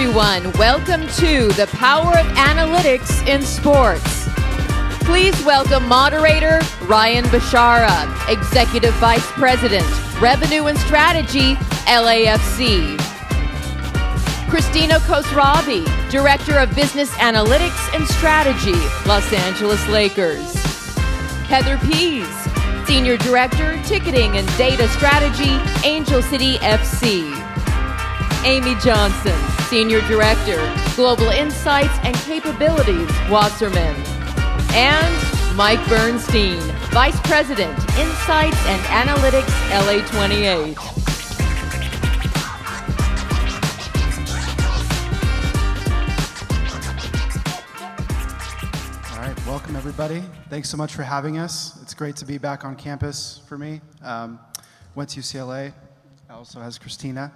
everyone. Welcome to the Power of Analytics in Sports. Please welcome Moderator Ryan Bishara, Executive Vice President, Revenue and Strategy, LAFC. Christina Khosravi, Director of Business Analytics and Strategy, Los Angeles Lakers. Heather Pease, Senior Director, Ticketing and Data Strategy, Angel City FC. Amy Johnson, Senior Director, Global Insights and Capabilities, Wasserman. And Mike Bernstein, Vice President, Insights and Analytics, LA28. All right, welcome everybody. Thanks so much for having us. It's great to be back on campus for me. Went to UCLA, also has Christina.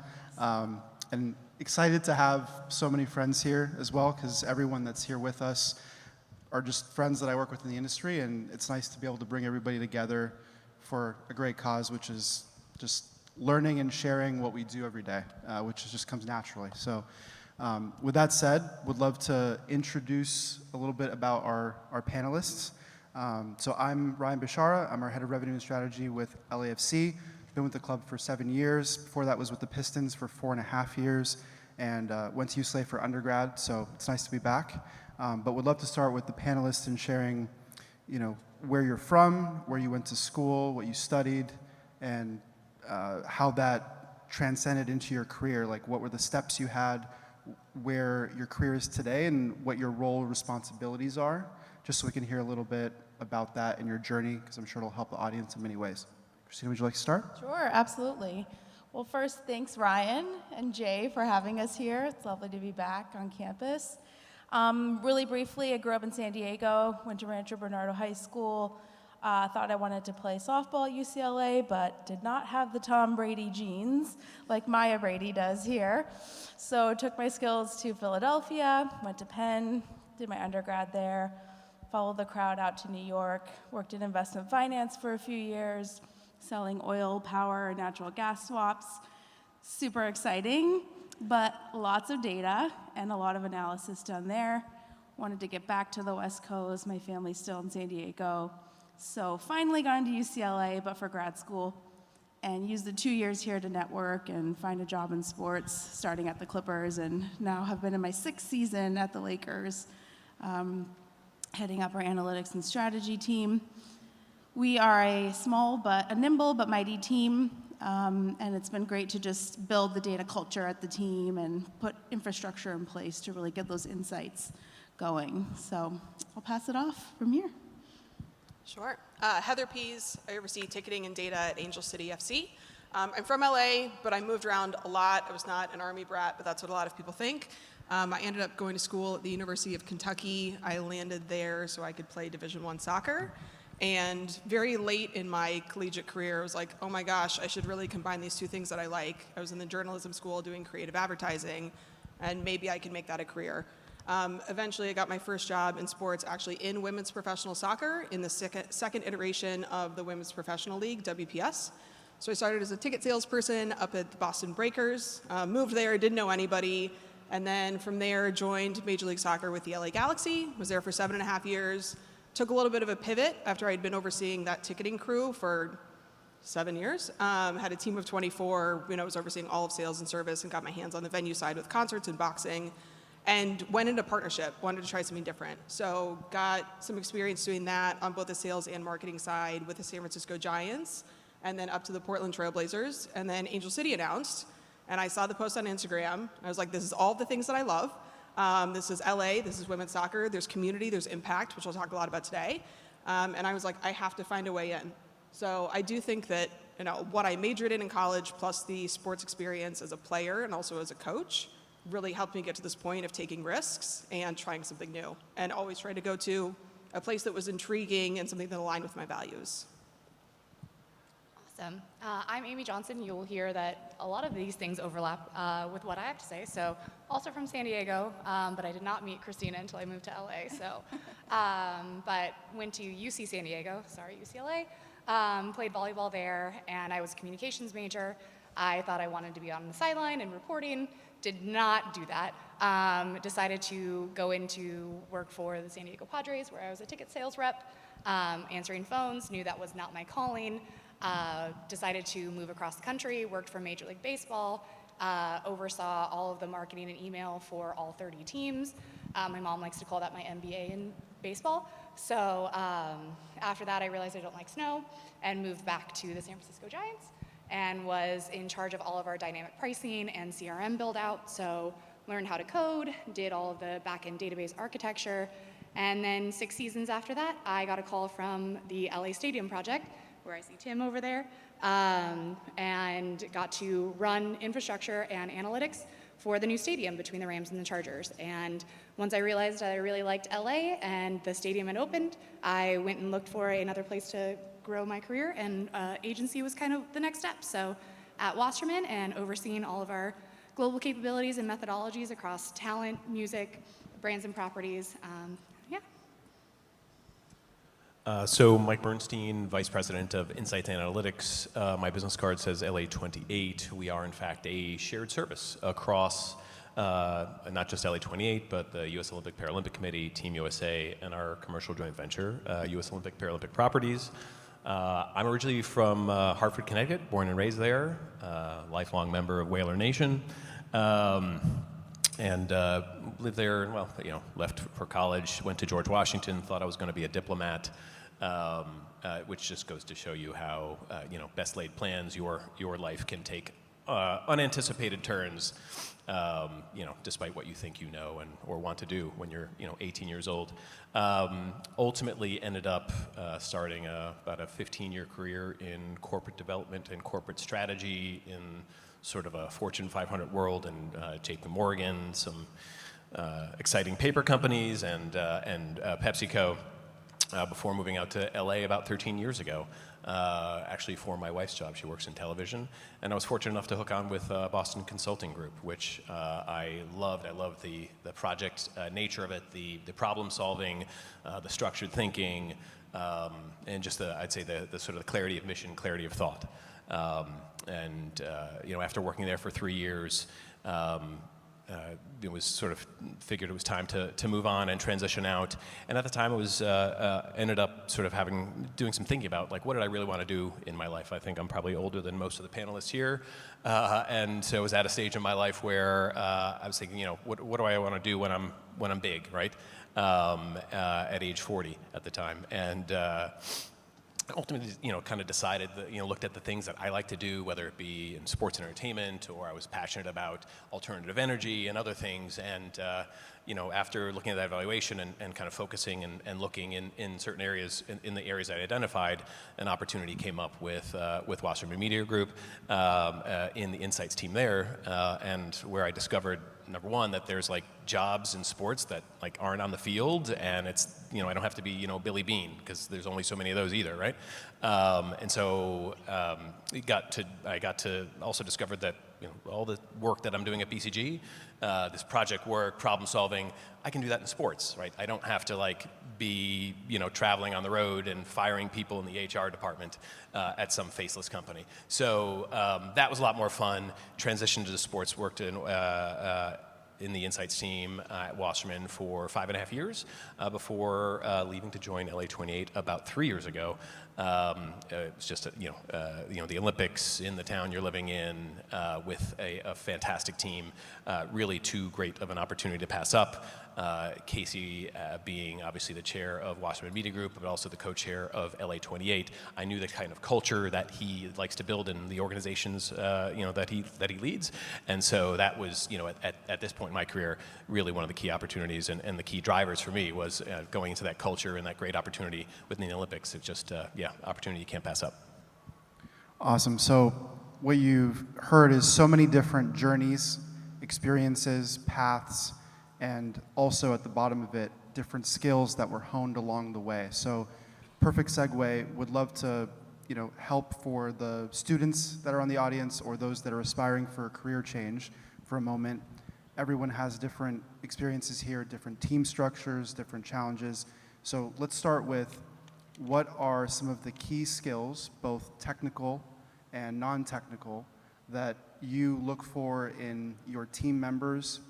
And excited to have so many friends here as well, because everyone that's here with us are just friends that I work with in the industry, and it's nice to be able to bring everybody together for a great cause, which is just learning and sharing what we do every day, which just comes naturally. So with that said, would love to introduce a little bit about our panelists. So I'm Ryan Bishara. I'm our Head of Revenue and Strategy with LAFC. Been with the club for 7 years. Before that was with the Pistons for 4.5 years, and went to UCLA for undergrad, so it's nice to be back. But would love to start with the panelists and sharing, where you're from, where you went to school, what you studied, and how that transcended into your career. Like, what were the steps you had, where your career is today, and what your role responsibilities are, just so we can hear a little bit about that in your journey, because I'm sure it'll help the audience in many ways. Christina, would you like to start? Sure, absolutely. Well, first, thanks Ryan and Jay for having us here. It's lovely to be back on campus. Really briefly, I grew up in San Diego, went to Rancho Bernardo High School, thought I wanted to play softball at UCLA, but did not have the Tom Brady genes like Maya Brady does here. So took my skills to Philadelphia, went to Penn, did my undergrad there, followed the crowd out to New York, worked in investment finance for a few years, selling oil, power, and natural gas swaps. Super exciting, but lots of data and a lot of analysis done there. Wanted to get back to the West Coast. My family's still in San Diego. So finally got into UCLA, but for grad school, and used the 2 years here to network and find a job in sports, starting at the Clippers, and now have been in my 6th season at the Lakers, heading up our analytics and strategy team. We are a nimble but mighty team, and it's been great to just build the data culture at the team and put infrastructure in place to really get those insights going. So I'll pass it off from here. Sure. Heather Pease. I oversee ticketing and data at Angel City FC. I'm from LA, but I moved around a lot. I was not an Army brat, but that's what a lot of people think. I ended up going to school at the University of Kentucky. I landed there so I could play Division I soccer. And very late in my collegiate career, I was like, oh my gosh, I should really combine these two things that I like. I was in the journalism school doing creative advertising, and maybe I can make that a career. Eventually, I got my first job in sports, actually in women's professional soccer, in the second iteration of the Women's Professional League, WPS. So I started as a ticket salesperson up at the Boston Breakers, moved there, didn't know anybody, and then from there joined Major League Soccer with the LA Galaxy, was there for 7.5 years. Took a little bit of a pivot after I'd been overseeing that ticketing crew for 7 years. Had a team of 24, was overseeing all of sales and service, and got my hands on the venue side with concerts and boxing, and went into partnership, wanted to try something different. So got some experience doing that on both the sales and marketing side with the San Francisco Giants, and then up to the Portland Trail Blazers, and then Angel City announced, and I saw the post on Instagram. I was like, this is all the things that I love. This is LA, this is women's soccer, there's community, there's impact, which we'll talk a lot about today. And I was like, I have to find a way in. So I do think that, what I majored in college, plus the sports experience as a player and also as a coach, really helped me get to this point of taking risks and trying something new. And always trying to go to a place that was intriguing and something that aligned with my values. Awesome. I'm Amy Johnson. You'll hear that a lot of these things overlap with what I have to say. So also from San Diego, but I did not meet Christina until I moved to LA. So, but went to UCLA, played volleyball there, and I was a communications major. I thought I wanted to be on the sideline and reporting. Did not do that. Decided to go into work for the San Diego Padres, where I was a ticket sales rep, answering phones, knew that was not my calling. Decided to move across the country, worked for Major League Baseball, oversaw all of the marketing and email for all 30 teams. My mom likes to call that my MBA in baseball. So after that, I realized I don't like snow and moved back to the San Francisco Giants and was in charge of all of our dynamic pricing and CRM build out. So learned how to code, did all of the back-end database architecture. And then 6 seasons after that, I got a call from the LA Stadium project, where I see Tim over there, and got to run infrastructure and analytics for the new stadium between the Rams and the Chargers. And once I realized I really liked LA and the stadium had opened, I went and looked for another place to grow my career, and agency was kind of the next step. So at Wasserman, and overseeing all of our global capabilities and methodologies across talent, music, brands and properties. So Mike Bernstein, Vice President of Insights and Analytics. My business card says LA28. We are, in fact, a shared service across not just LA28, but the U.S. Olympic Paralympic Committee, Team USA, and our commercial joint venture, U.S. Olympic Paralympic Properties. I'm originally from Hartford, Connecticut, born and raised there, lifelong member of Whaler Nation. And lived there, well, left for college, went to George Washington, thought I was going to be a diplomat, which just goes to show you how, best laid plans, your life can take unanticipated turns, despite what you think you know or want to do when you're, 18 years old. Ultimately ended up starting about a 15-year career in corporate development and corporate strategy in sort of a Fortune 500 world, and JP Morgan, some exciting paper companies, and PepsiCo, before moving out to LA about 13 years ago, actually for my wife's job. She works in television, and I was fortunate enough to hook on with Boston Consulting Group, which I loved. I loved the project nature of it, the problem solving, the structured thinking, and just I'd say the sort of the clarity of mission, clarity of thought. After working there for 3 years, it was sort of figured it was time to move on and transition out. And at the time, it was ended up sort of doing some thinking about, like, what did I really want to do in my life? I think I'm probably older than most of the panelists here, and so I was at a stage in my life where I was thinking, what do I want to do when I'm big, right? At age 40 at the time, and ultimately, kind of decided that, looked at the things that I like to do, whether it be in sports and entertainment, or I was passionate about alternative energy and other things. And, after looking at that evaluation and kind of focusing and looking in certain areas, in the areas I identified, an opportunity came up with Wasserman Media Group in the Insights team there, and where I discovered, number one, that there's like jobs in sports that like aren't on the field, and it's, I don't have to be, Billy Bean, because there's only so many of those either, right? And so I got to also discover that, all the work that I'm doing at BCG, this project work, problem solving, I can do that in sports, right? I don't have to like be, traveling on the road and firing people in the HR department at some faceless company. So that was a lot more fun. Transitioned to the sports, worked in the Insights team at Wasserman for 5.5 years before leaving to join LA28 about 3 years ago. It was just, the Olympics in the town you're living in with a fantastic team, really too great of an opportunity to pass up. Casey being obviously the chair of Wasserman Media Group, but also the co-chair of LA28. I knew the kind of culture that he likes to build in the organizations, that he leads. And so that was, at this point in my career, really one of the key opportunities and the key drivers for me was going into that culture and that great opportunity within the Olympics. It's just, opportunity you can't pass up. Awesome. So what you've heard is so many different journeys, experiences, paths, and also at the bottom of it, different skills that were honed along the way. So perfect segue. Would love to, help for the students that are on the audience or those that are aspiring for a career change for a moment. Everyone has different experiences here, different team structures, different challenges. So let's start with, what are some of the key skills, both technical and non-technical, that you look for in your team members,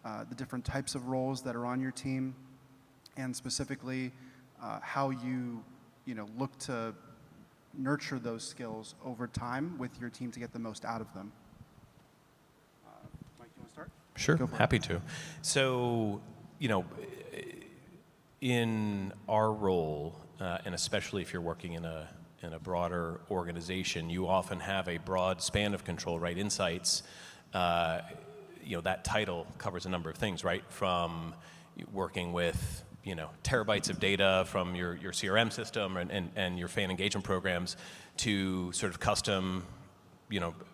the different types of roles that are on your team, and specifically how you look to nurture those skills over time with your team to get the most out of them. Mike, you want to start? Sure, happy to. So, in our role, and especially if you're working in a broader organization, you often have a broad span of control, right? Insights, that title covers a number of things, right? From working with, terabytes of data from your CRM system and your fan engagement programs to sort of custom,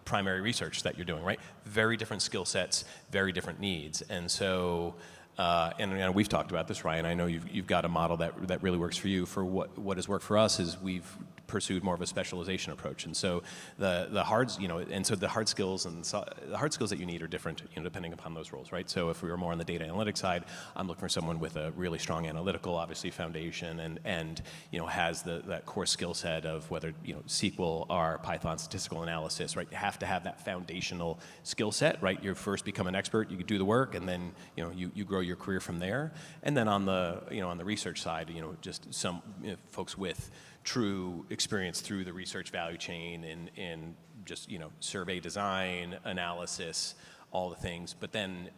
primary research that you're doing, right? Very different skill sets, very different needs. And so, and we've talked about this, Ryan. I know you've got a model that really works for you. For what has worked for us is we've pursued more of a specialization approach, and so the hard skills and the hard skills that you need are different, depending upon those roles, right? So if we were more on the data analytics side, I'm looking for someone with a really strong analytical, obviously, foundation, and has that core skill set of whether SQL, R, Python, statistical analysis, right? You have to have that foundational skill set, right? You first become an expert, you do the work, and then you grow your career from there. And then on the on the research side, just some folks with true experience through the research value chain in just survey design, analysis, all the things. But then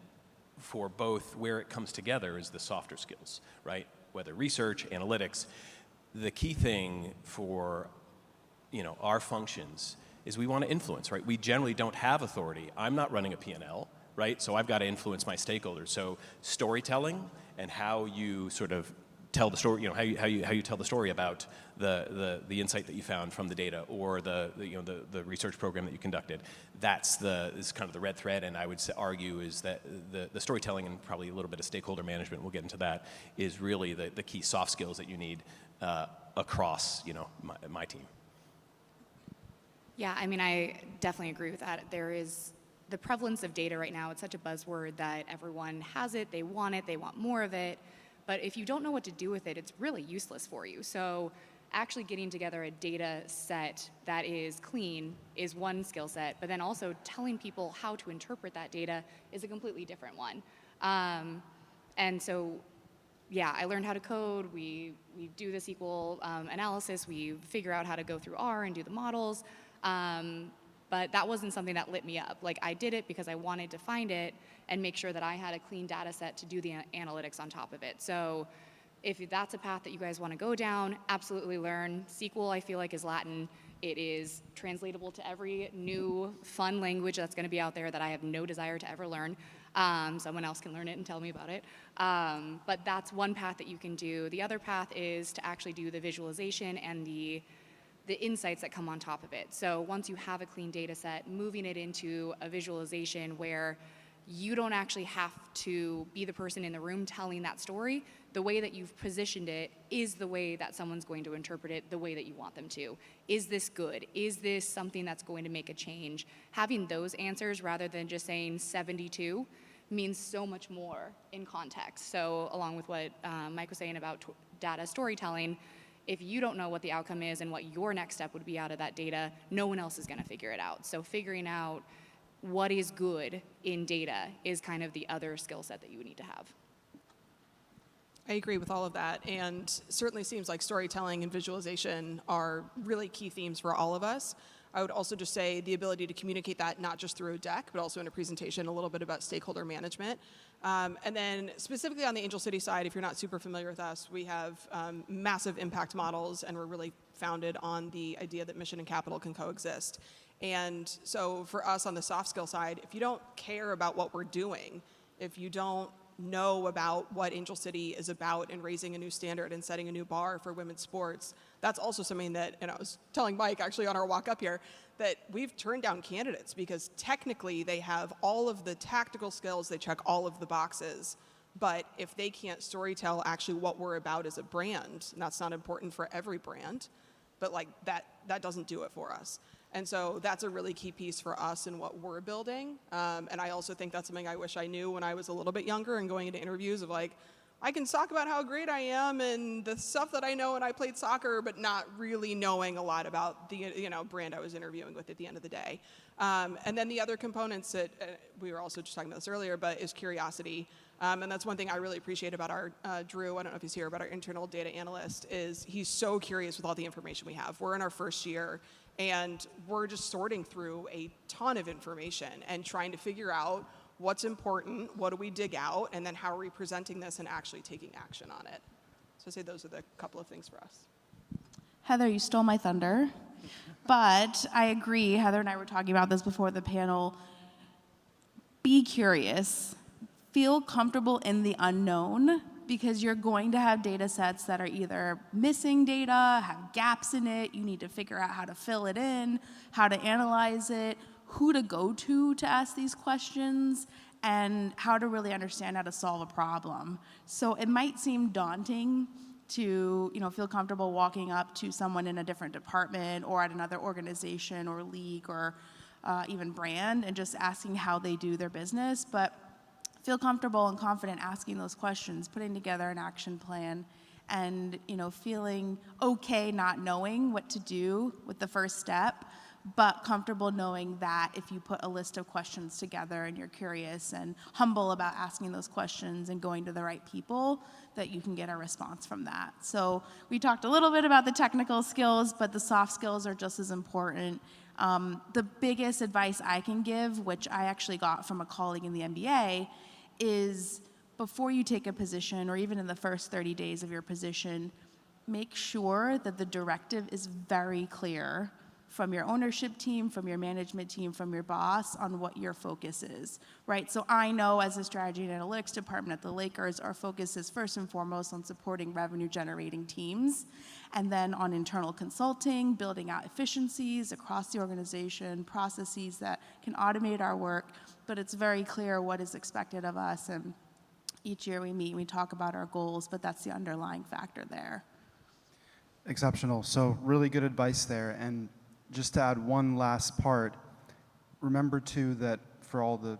for both, where it comes together is the softer skills, right? Whether research, analytics, the key thing for our functions is we want to influence, right? We generally don't have authority. I'm not running a P&L, right? So I've got to influence my stakeholders. So storytelling and how you sort of tell the story, how you tell the story about the insight that you found from the data or the research program that you conducted. Is kind of the red thread, and I would argue is that the storytelling and probably a little bit of stakeholder management, we'll get into that, is really the key soft skills that you need across my team. Yeah, I mean, I definitely agree with that. There is the prevalence of data right now. It's such a buzzword that everyone has it, they want more of it. But if you don't know what to do with it, it's really useless for you. So actually getting together a data set that is clean is one skill set, but then also telling people how to interpret that data is a completely different one. And so, yeah, I learned how to code. We do the SQL analysis. We figure out how to go through R and do the models. But that wasn't something that lit me up. Like, I did it because I wanted to find it and make sure that I had a clean data set to do the analytics on top of it. So if that's a path that you guys want to go down, absolutely learn. SQL, I feel like, is Latin. It is translatable to every new fun language that's going to be out there that I have no desire to ever learn. Someone else can learn it and tell me about it. But that's one path that you can do. The other path is to actually do the visualization and the insights that come on top of it. So once you have a clean data set, moving it into a visualization where you don't actually have to be the person in the room telling that story. The way that you've positioned it is the way that someone's going to interpret it the way that you want them to. Is this good? Is this something that's going to make a change? Having those answers rather than just saying 72 means so much more in context. So along with what Mike was saying about data storytelling, if you don't know what the outcome is and what your next step would be out of that data, no one else is going to figure it out. So figuring out what is good in data is kind of the other skill set that you would need to have. I agree with all of that, and certainly seems like storytelling and visualization are really key themes for all of us. I would also just say the ability to communicate that not just through a deck, but also in a presentation, a little bit about stakeholder management. And then specifically on the Angel City side, if you're not super familiar with us, we have massive impact models, and we're really founded on the idea that mission and capital can coexist. And so for us on the soft skill side, if you don't care about what we're doing, if you don't know about what Angel City is about and raising a new standard and setting a new bar for women's sports, that's also something that, and I was telling Mike actually on our walk up here, that we've turned down candidates because technically they have all of the tactical skills, they check all of the boxes, but if they can't storytell actually what we're about as a brand, and that's not important for every brand, but like that doesn't do it for us. And so that's a really key piece for us in what we're building. And I also think that's something I wish I knew when I was a little bit younger and going into interviews of like, I can talk about how great I am and the stuff that I know and I played soccer, but not really knowing a lot about the brand I was interviewing with at the end of the day. And then the other components that we were also just talking about this earlier, but is curiosity. And that's one thing I really appreciate about our Drew, I don't know if he's here, but our internal data analyst is he's so curious with all the information we have. We're in our first year and we're just sorting through a ton of information and trying to figure out what's important, what do we dig out, and then how are we presenting this and actually taking action on it. So I'd say those are the couple of things for us. Heather, you stole my thunder, but I agree. Heather and I were talking about this before the panel. Be curious. Feel comfortable in the unknown, because you're going to have data sets that are either missing data, have gaps in it, you need to figure out how to fill it in, how to analyze it, who to go to ask these questions, and how to really understand how to solve a problem. So it might seem daunting to feel comfortable walking up to someone in a different department or at another organization or league or even brand and just asking how they do their business, but feel comfortable and confident asking those questions, putting together an action plan, and feeling okay not knowing what to do with the first step, but comfortable knowing that if you put a list of questions together and you're curious and humble about asking those questions and going to the right people, that you can get a response from that. So we talked a little bit about the technical skills, but the soft skills are just as important. The biggest advice I can give, which I actually got from a colleague in the NBA, is before you take a position, or even in the first 30 days of your position, make sure that the directive is very clear from your ownership team, from your management team, from your boss on what your focus is, right? So I know as a strategy and analytics department at the Lakers, our focus is first and foremost on supporting revenue generating teams, and then on internal consulting, building out efficiencies across the organization, processes that can automate our work, but it's very clear what is expected of us, and each year we meet and we talk about our goals, but that's the underlying factor there. Exceptional. So really good advice there. And just to add one last part, remember too that for all the,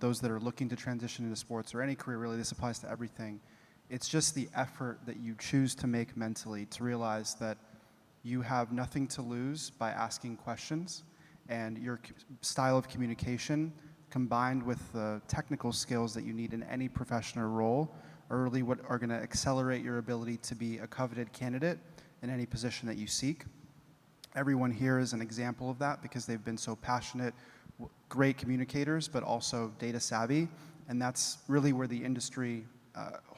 those that are looking to transition into sports or any career, really, this applies to everything. It's just the effort that you choose to make mentally to realize that you have nothing to lose by asking questions, and your style of communication combined with the technical skills that you need in any professional role are really what are going to accelerate your ability to be a coveted candidate in any position that you seek. Everyone here is an example of that because they've been so passionate, great communicators, but also data savvy. And that's really where the industry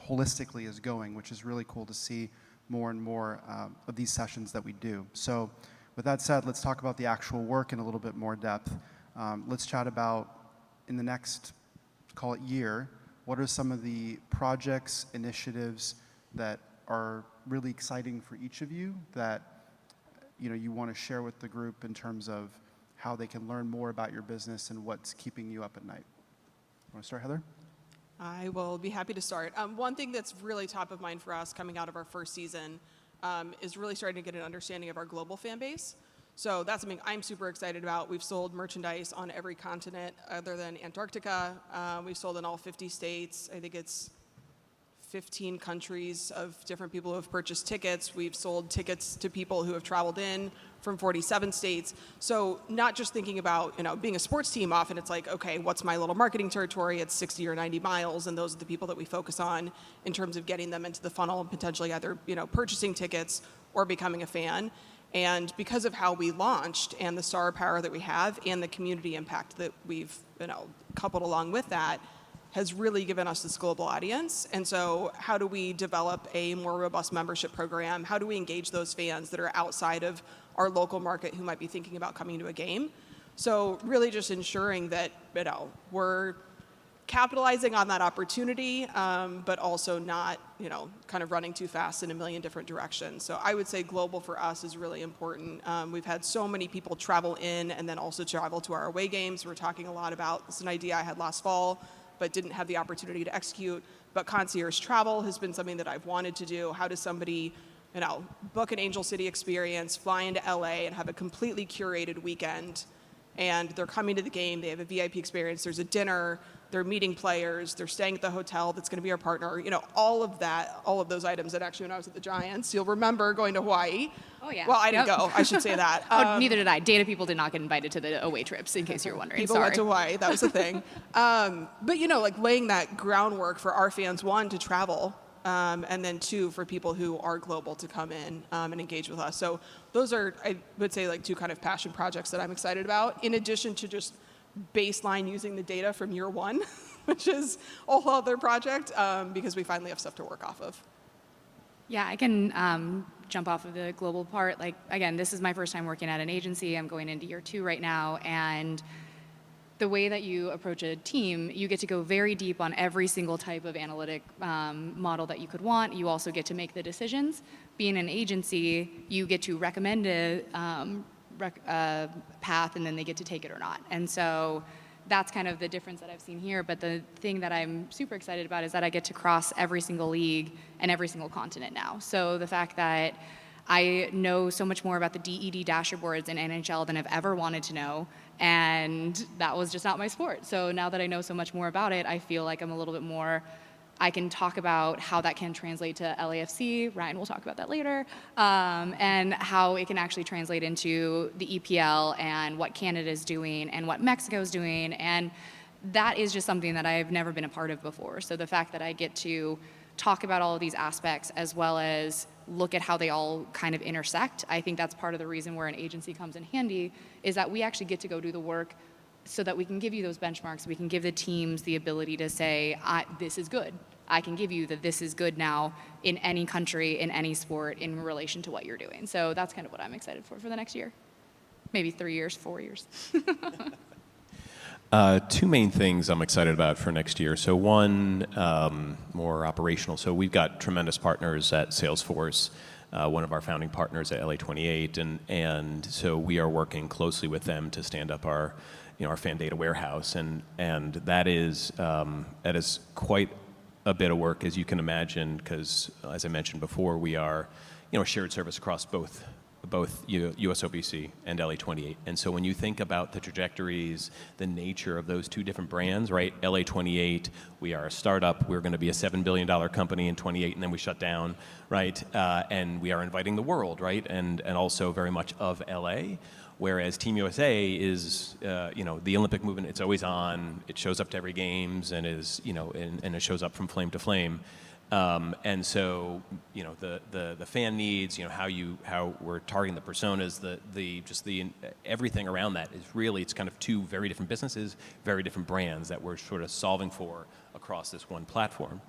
holistically is going, which is really cool to see more and more of these sessions that we do. So with that said, let's talk about the actual work in a little bit more depth. Let's chat about, in the next, call it year, what are some of the projects, initiatives that are really exciting for each of you that you want to share with the group in terms of how they can learn more about your business and what's keeping you up at night? Want to start, Heather? I will be happy to start. One thing that's really top of mind for us coming out of our first season is really starting to get an understanding of our global fan base. So that's something I'm super excited about. We've sold merchandise on every continent other than Antarctica. We've sold in all 50 states. I think it's 15 countries of different people who have purchased tickets. We've sold tickets to people who have traveled in from 47 states. So not just thinking about, being a sports team, often it's like, okay, what's my little marketing territory? It's 60 or 90 miles, and those are the people that we focus on in terms of getting them into the funnel and potentially either, purchasing tickets or becoming a fan. And because of how we launched and the star power that we have and the community impact that we've, coupled along with that, has really given us this global audience. And so how do we develop a more robust membership program? How do we engage those fans that are outside of our local market who might be thinking about coming to a game? So really just ensuring that, we're capitalizing on that opportunity, but also not, kind of running too fast in a million different directions. So I would say global for us is really important. We've had so many people travel in and then also travel to our away games. We're talking a lot about, it's an idea I had last fall, but didn't have the opportunity to execute. But concierge travel has been something that I've wanted to do. How does somebody, book an Angel City experience, fly into LA and have a completely curated weekend, and they're coming to the game, they have a VIP experience, there's a dinner, they're meeting players, they're staying at the hotel that's going to be our partner, you know, all of that, all of those items that actually when I was at the Giants, you'll remember going to Hawaii. Oh, yeah. Well, I didn't Yep. go, I should say that. Neither did I. Data people did not get invited to the away trips, in case you're wondering. People Sorry. went to Hawaii, that was the thing. But, you know, like laying that groundwork for our fans, one, to travel, and then two, for people who are global to come in and engage with us. So those are, I would say, like two kind of passion projects that I'm excited about, in addition to just baseline using the data from year one, which is a whole other project, because we finally have stuff to work off of. Yeah, I can jump off of the global part. Like, again, this is my first time working at an agency. I'm going into year 2 right now, and the way that you approach a team, you get to go very deep on every single type of analytic model that you could want. You also get to make the decisions. Being an agency, you get to recommend a path, and then they get to take it or not. And so that's kind of the difference that I've seen here. But the thing that I'm super excited about is that I get to cross every single league and every single continent now. So the fact that I know so much more about the DED dashboards in NHL than I've ever wanted to know, and that was just not my sport. So now that I know so much more about it, I feel like I'm a little bit more, I can talk about how that can translate to LAFC, Ryan will talk about that later, and how it can actually translate into the EPL and what Canada's doing and what Mexico's doing, and that is just something that I've never been a part of before. So the fact that I get to talk about all of these aspects as well as look at how they all kind of intersect, I think that's part of the reason where an agency comes in handy, is that we actually get to go do the work so that we can give you those benchmarks. We can give the teams the ability to say, this is good. I can give you that this is good now in any country, in any sport, in relation to what you're doing. So that's kind of what I'm excited for the next year. Maybe 3 years, 4 years. 2 main things I'm excited about for next year. So one, more operational. So we've got tremendous partners at Salesforce, one of our founding partners at LA28, and so we are working closely with them to stand up our, our fan data warehouse, and that is quite a bit of work, as you can imagine, because as I mentioned before, we are, a shared service across both USOBC and LA28. And so when you think about the trajectories, the nature of those 2 different brands, right? LA28, we are a startup. We're going to be a $7 billion company in 28, and then we shut down, right? And we are inviting the world, right? And also very much of LA. Whereas Team USA is, the Olympic movement, it's always on. It shows up to every games and is, and it shows up from flame to flame. And so, the fan needs, how we're targeting the personas, the everything around that is really, it's kind of 2 very different businesses, very different brands that we're sort of solving for across this one platform.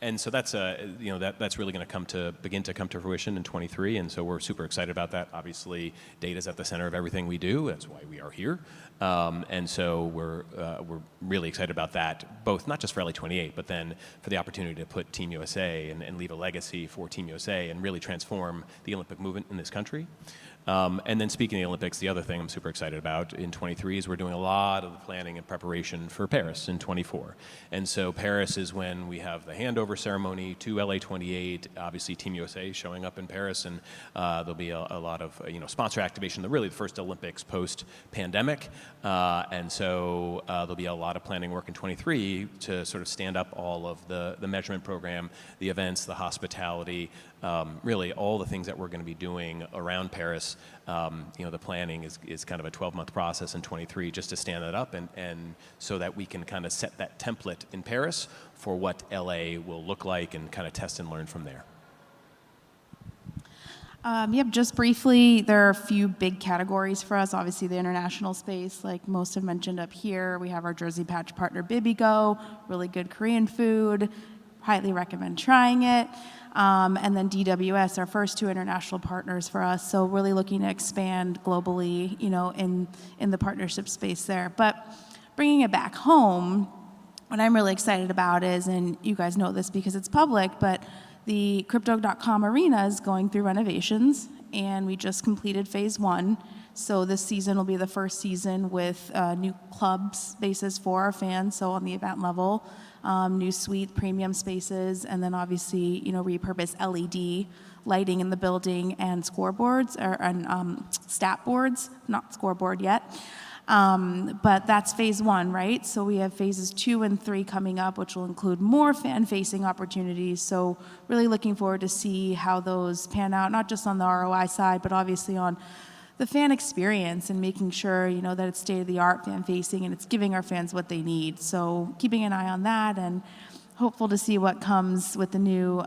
And so that's that's really going to begin to come to fruition in 23, and so we're super excited about that. Obviously, data is at the center of everything we do. That's why we are here, and so we're really excited about that. Both not just for LA28, but then for the opportunity to put Team USA and leave a legacy for Team USA and really transform the Olympic movement in this country. And then speaking of the Olympics, the other thing I'm super excited about in 23 is we're doing a lot of the planning and preparation for Paris in 24. And so Paris is when we have the handover ceremony to LA28, obviously Team USA showing up in Paris, and there'll be a lot of sponsor activation, really the first Olympics post-pandemic. And so there'll be a lot of planning work in 23 to sort of stand up all of the measurement program, the events, the hospitality, really all the things that we're going to be doing around Paris. The planning is kind of a 12-month process in 23 just to stand that up and so that we can kind of set that template in Paris for what LA will look like and kind of test and learn from there. Just briefly, there are a few big categories for us. Obviously, the international space, like most have mentioned up here. We have our jersey patch partner, Bibigo, really good Korean food. Highly recommend trying it. And then DWS, our first 2 international partners for us. So really looking to expand globally, in the partnership space there. But bringing it back home, what I'm really excited about is, and you guys know this because it's public, but the Crypto.com arena is going through renovations, and we just completed phase 1. So this season will be the first season with new club spaces for our fans, so on the event level, new suite, premium spaces, and then obviously, repurposed LED lighting in the building and scoreboards, and stat boards, not scoreboard yet. But that's phase 1, right? So we have phases 2 and 3 coming up, which will include more fan-facing opportunities. So really looking forward to see how those pan out, not just on the ROI side, but obviously on the fan experience and making sure, that it's state-of-the-art fan-facing and it's giving our fans what they need. So keeping an eye on that and hopeful to see what comes with the new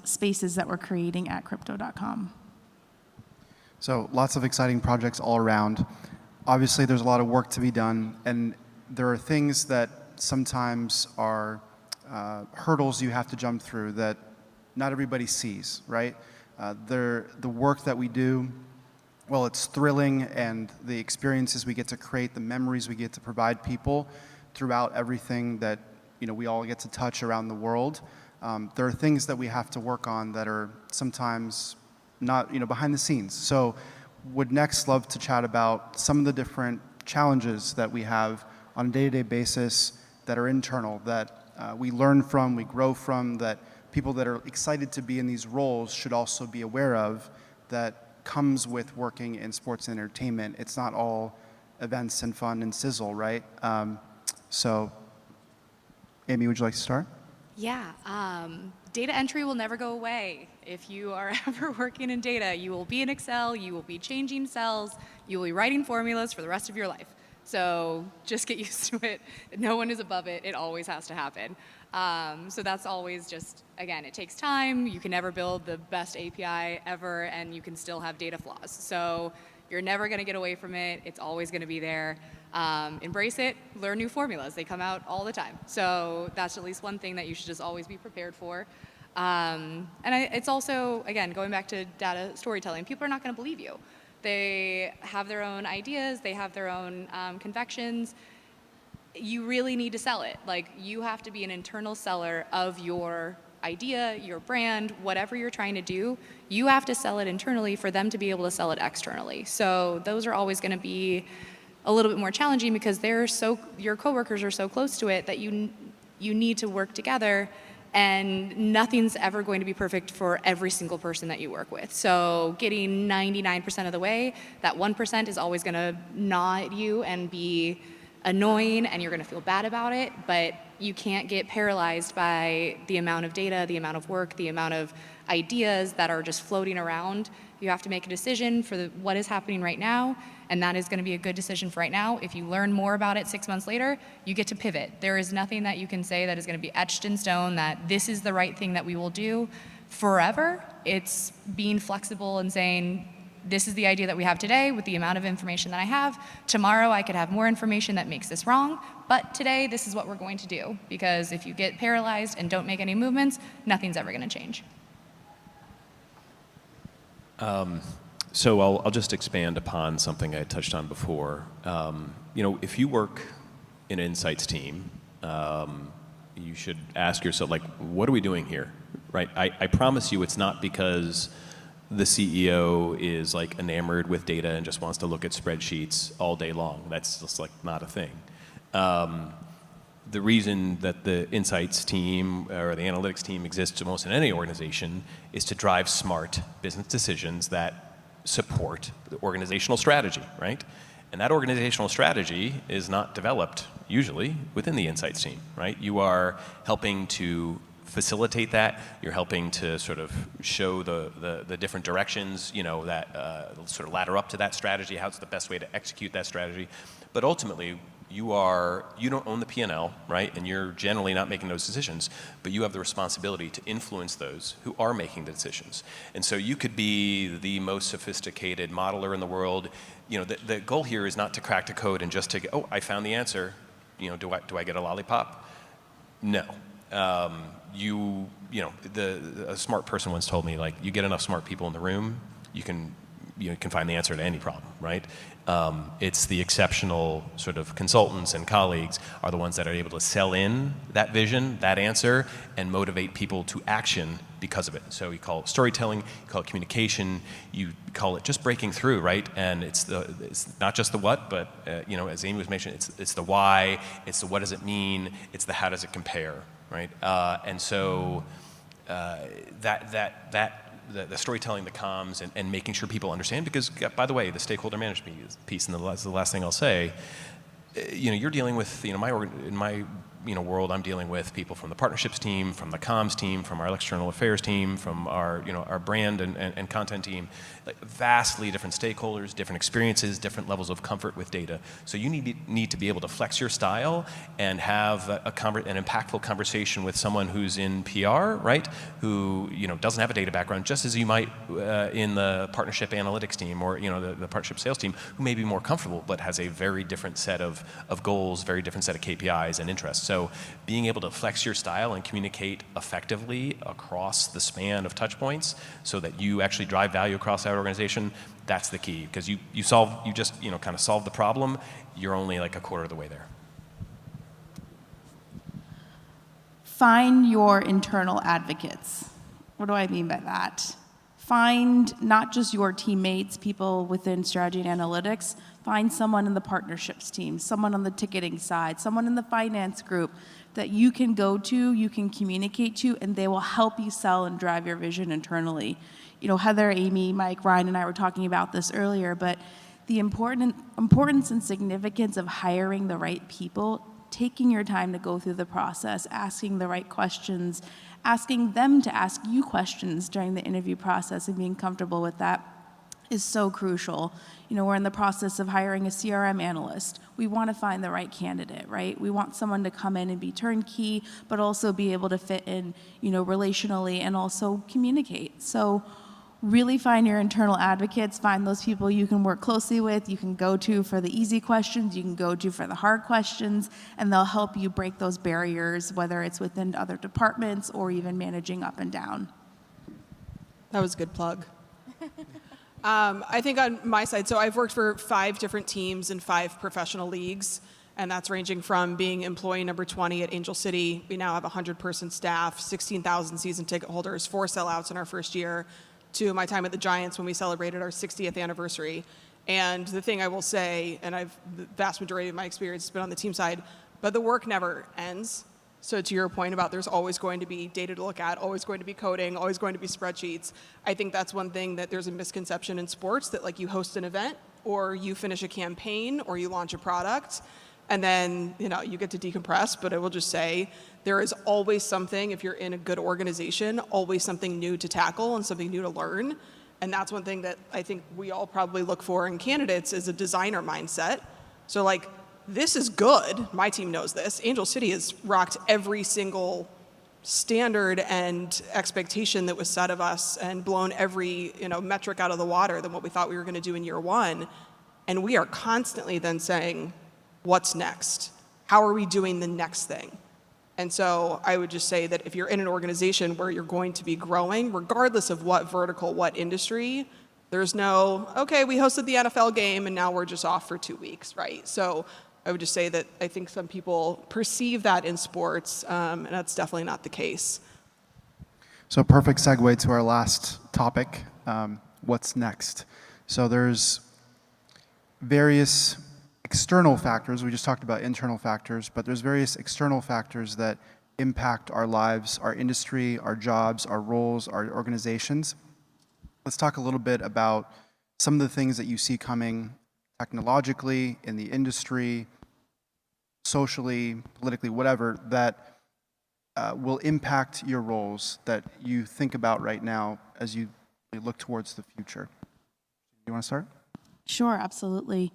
spaces that we're creating at crypto.com. So lots of exciting projects all around. Obviously, there's a lot of work to be done, and there are things that sometimes are hurdles you have to jump through that not everybody sees, right? The work that we do, well, it's thrilling, and the experiences we get to create, the memories we get to provide people throughout everything that we all get to touch around the world. There are things that we have to work on that are sometimes not behind the scenes. So would next love to chat about some of the different challenges that we have on a day-to-day basis that are internal, that we learn from, we grow from, that people that are excited to be in these roles should also be aware of, that comes with working in sports and entertainment. It's not all events and fun and sizzle, right? So, Amy, would you like to start? Yeah, data entry will never go away. If you are ever working in data, you will be in Excel, you will be changing cells, you will be writing formulas for the rest of your life. So just get used to it. No one is above it. It always has to happen. So that's always just, again, it takes time. You can never build the best API ever, and you can still have data flaws. So you're never going to get away from it. It's always going to be there. Embrace it. Learn new formulas. They come out all the time. So that's at least one thing that you should just always be prepared for. It's also, again, going back to data storytelling, people are not going to believe you. They have their own ideas. They have their own convictions. You really need to sell it. Like, you have to be an internal seller of your idea, your brand, whatever you're trying to do. You have to sell it internally for them to be able to sell it externally. So those are always going to be a little bit more challenging because your coworkers are so close to it that you need to work together, and nothing's ever going to be perfect for every single person that you work with. So getting 99% of the way, that 1% is always going to gnaw at you and be annoying, and you're going to feel bad about it, but you can't get paralyzed by the amount of data, the amount of work, the amount of ideas that are just floating around. You have to make a decision for what is happening right now, and that is going to be a good decision for right now. If you learn more about it 6 months later, you get to pivot. There is nothing that you can say that is going to be etched in stone that this is the right thing that we will do forever. It's being flexible and saying, this is the idea that we have today with the amount of information that I have. Tomorrow I could have more information that makes this wrong, but today this is what we're going to do. Because if you get paralyzed and don't make any movements, nothing's ever going to change. So I'll just expand upon something I touched on before. If you work in an insights team, you should ask yourself, what are we doing here, right? I promise you it's not because the CEO is enamored with data and just wants to look at spreadsheets all day long. That's just not a thing. The reason that the insights team or the analytics team exists almost in any organization is to drive smart business decisions that support the organizational strategy, right? And that organizational strategy is not developed usually within the insights team, right? You are helping to facilitate that. You're helping to sort of show the different directions, that sort of ladder up to that strategy, how's the best way to execute that strategy. But ultimately, you don't own the P&L, right? And you're generally not making those decisions, but you have the responsibility to influence those who are making the decisions. And so you could be the most sophisticated modeler in the world. The goal here is not to crack the code and just to get, I found the answer. Do I get a lollipop? No. A smart person once told me, you get enough smart people in the room, you can find the answer to any problem, right? It's the exceptional sort of consultants and colleagues are the ones that are able to sell in that vision, that answer, and motivate people to action because of it. So you call it storytelling, you call it communication, you call it just breaking through, right? And it's not just the what, but as Amy was mentioning, it's the why, it's the what does it mean, it's the how does it compare, right? And so that the storytelling, the comms, and making sure people understand. Because, by the way, the stakeholder management piece, and the last thing I'll say, you're dealing with, in my world, I'm dealing with people from the partnerships team, from the comms team, from our external affairs team, from our, our brand and content team, like vastly different stakeholders, different experiences, different levels of comfort with data. So you need to be able to flex your style and have an impactful conversation with someone who's in PR, right? Who, doesn't have a data background, just as you might in the partnership analytics team or, the partnership sales team, who may be more comfortable, but has a very different set of goals, very different set of KPIs and interests. So being able to flex your style and communicate effectively across the span of touch points so that you actually drive value across that organization, that's the key. Because you just kind of solve the problem, you're only like a quarter of the way there. Find your internal advocates. What do I mean by that? Find not just your teammates, people within strategy and analytics, find someone in the partnerships team, someone on the ticketing side, someone in the finance group that you can go to, you can communicate to, and they will help you sell and drive your vision internally. Heather, Amy, Mike, Ryan, and I were talking about this earlier, but the importance and significance of hiring the right people, taking your time to go through the process, asking the right questions, asking them to ask you questions during the interview process and being comfortable with that is so crucial. We're in the process of hiring a CRM analyst. We want to find the right candidate, right? We want someone to come in and be turnkey, but also be able to fit in, relationally and also communicate. So really find your internal advocates, find those people you can work closely with, you can go to for the easy questions, you can go to for the hard questions, and they'll help you break those barriers, whether it's within other departments or even managing up and down. That was a good plug. I think on my side, so I've worked for 5 different teams in 5 professional leagues, and that's ranging from being employee number 20 at Angel City. We now have a 100-person staff, 16,000 season ticket holders, 4 sellouts in our first year, to my time at the Giants when we celebrated our 60th anniversary. And the thing I will say, and the vast majority of my experience has been on the team side, but the work never ends. So to your point about there's always going to be data to look at, always going to be coding, always going to be spreadsheets, I think that's one thing that there's a misconception in sports that like you host an event or you finish a campaign or you launch a product and then you get to decompress. But I will just say there is always something, if you're in a good organization, always something new to tackle and something new to learn. And that's one thing that I think we all probably look for in candidates is a designer mindset. So like, this is good. My team knows this. Angel City has rocked every single standard and expectation that was set of us and blown every metric out of the water than what we thought we were going to do in year one. And we are constantly then saying, what's next? How are we doing the next thing? And so I would just say that if you're in an organization where you're going to be growing, regardless of what vertical, what industry, there's no, okay, we hosted the NFL game and now we're just off for 2 weeks, right? So I would just say that I think some people perceive that in sports, and that's definitely not the case. So perfect segue to our last topic, what's next? So there's various external factors. We just talked about internal factors, but there's various external factors that impact our lives, our industry, our jobs, our roles, our organizations. Let's talk a little bit about some of the things that you see coming technologically, in the industry, socially, politically, whatever, that will impact your roles that you think about right now as you look towards the future. You want to start? Sure, absolutely.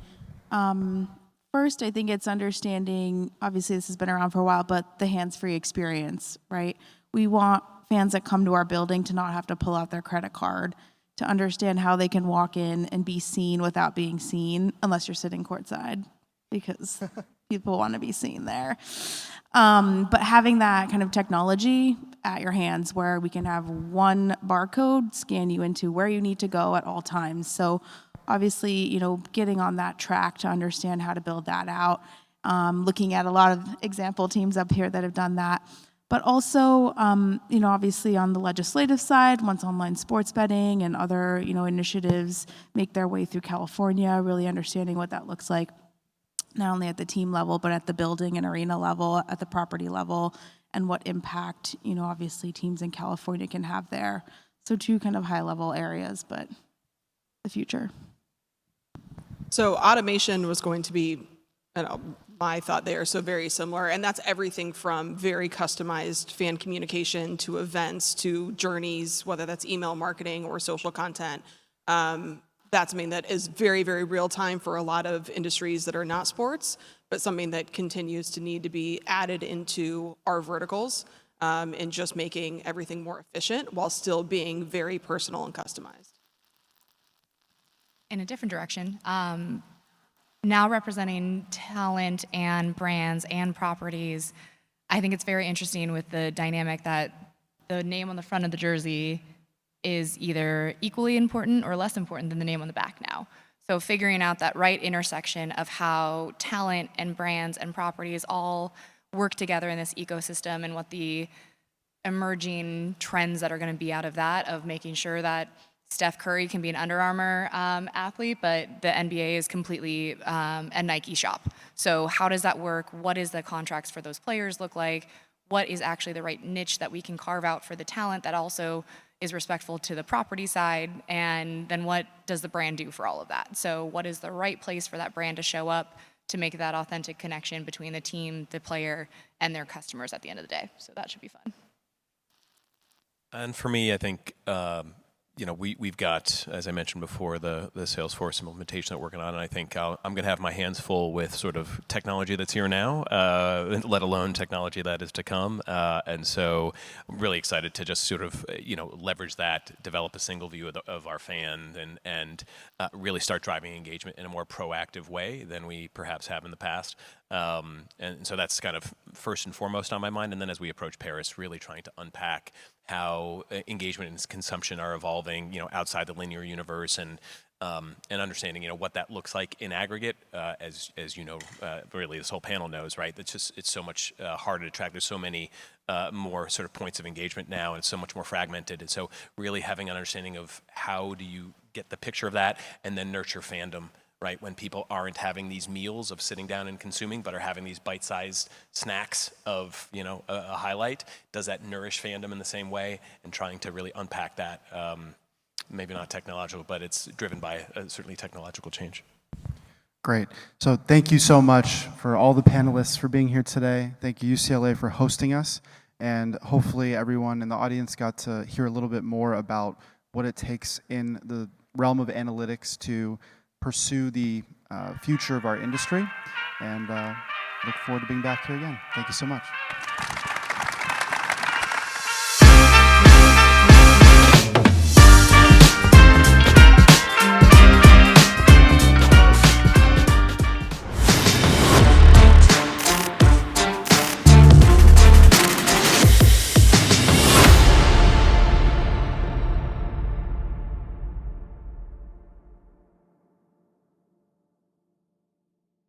First, I think it's understanding, obviously this has been around for a while, but the hands-free experience, right? We want fans that come to our building to not have to pull out their credit card, to understand how they can walk in and be seen without being seen, unless you're sitting courtside, because people want to be seen there. But having that kind of technology at your hands where we can have one barcode scan you into where you need to go at all times. So obviously, getting on that track to understand how to build that out, looking at a lot of example teams up here that have done that. But also, obviously on the legislative side, once online sports betting and other, initiatives make their way through California, really understanding what that looks like, not only at the team level, but at the building and arena level, at the property level, and what impact, obviously teams in California can have there. So two kind of high-level areas, but the future. So automation was going to be, my thought there, so very similar. And that's everything from very customized fan communication to events to journeys, whether that's email marketing or social content. That's something that is very, very real time for a lot of industries that are not sports, but something that continues to need to be added into our verticals and just making everything more efficient while still being very personal and customized. In a different direction, now representing talent and brands and properties, I think it's very interesting with the dynamic that the name on the front of the jersey is either equally important or less important than the name on the back now. So figuring out that right intersection of how talent and brands and properties all work together in this ecosystem and what the emerging trends that are going to be out of that, of making sure that Steph Curry can be an Under Armour athlete, but the NBA is completely a Nike shop. So how does that work? What does the contracts for those players look like? What is actually the right niche that we can carve out for the talent that also is respectful to the property side? And then what does the brand do for all of that? So what is the right place for that brand to show up to make that authentic connection between the team, the player, and their customers at the end of the day? So that should be fun. And for me, I think, we've got, as I mentioned before, the Salesforce implementation that we're working on, and I think I'm going to have my hands full with sort of technology that's here now, let alone technology that is to come. And so I'm really excited to just sort of, leverage that, develop a single view of our fan, and really start driving engagement in a more proactive way than we perhaps have in the past. And so that's kind of first and foremost on my mind. And then as we approach Paris, really trying to unpack how engagement and consumption are evolving, outside the linear universe, and understanding, what that looks like in aggregate, as really this whole panel knows, right? It's so much harder to track. There's so many more sort of points of engagement now, and it's so much more fragmented. And so really having an understanding of how do you get the picture of that and then nurture fandom, right? When people aren't having these meals of sitting down and consuming, but are having these bite-sized snacks of, a highlight, does that nourish fandom in the same way? And trying to really unpack that, maybe not technological, but it's driven by certainly technological change. Great. So thank you so much for all the panelists for being here today. Thank you, UCLA, for hosting us. And hopefully everyone in the audience got to hear a little bit more about what it takes in the realm of analytics to pursue the future of our industry, and look forward to being back here again. Thank you so much.